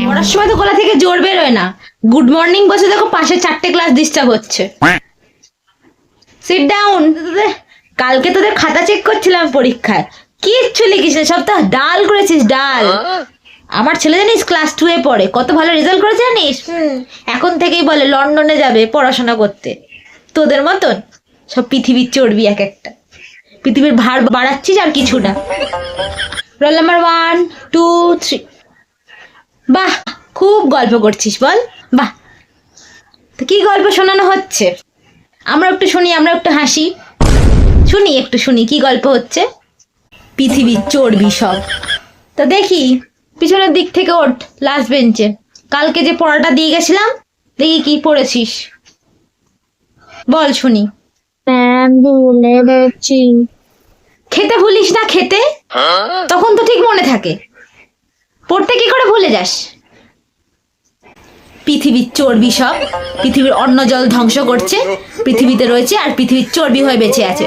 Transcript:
পড়ার সময় তো গলা থেকে জোর বেরোয় না। গুড মর্নিং বসে দেখো পাশে 4টে ক্লাস ডিস্টার্ব হচ্ছে। Sit down. কালকে তোদের খাতা চেক করছিলাম পরীক্ষায়, কিচ্ছু লিখিস না, সব তো ডাল করেছিস, ডাল। আমার ছেলে জানিস ক্লাস 2 এ পড়ে, কত ভালো রেজাল্ট করেছে জানিস। এখন থেকেই বলে লন্ডনে যাবে পড়াশোনা করতে। তোদের মতন সব পৃথিবীর চর্বি এক একটা, পৃথিবীর ভার বাড়াচ্ছিস আর কিছু না। Roll number 1 2 3। বাহ, খুব গল্প করছিস, বল। বাহ, তো কি গল্প শোনানো হচ্ছে? আমরা একটু শুনি, আমরা একটু হাসি। শুনি, একটু শুনি কি গল্প হচ্ছে। পৃথিবীর চর্বি সব। তো দেখি পিছনের দিক থেকে ওঠ, লাস্ট বেঞ্চে। কালকে যে পড়াটা দিয়ে গেছিলাম, দেখি কি পড়েছিস, বল শুনি। ম্যাম, ভুলে গেছি। খেতে ভুলিস না, খেতে তখন তো ঠিক মনে থাকে, পড়তে কি করে ভুলে যাস? পৃথিবীর চর্বি সব, পৃথিবীর অন্ন জল ধ্বংস করছে, পৃথিবীতে রয়েছে আর পৃথিবীর চর্বি হয়ে বেঁচে আছে।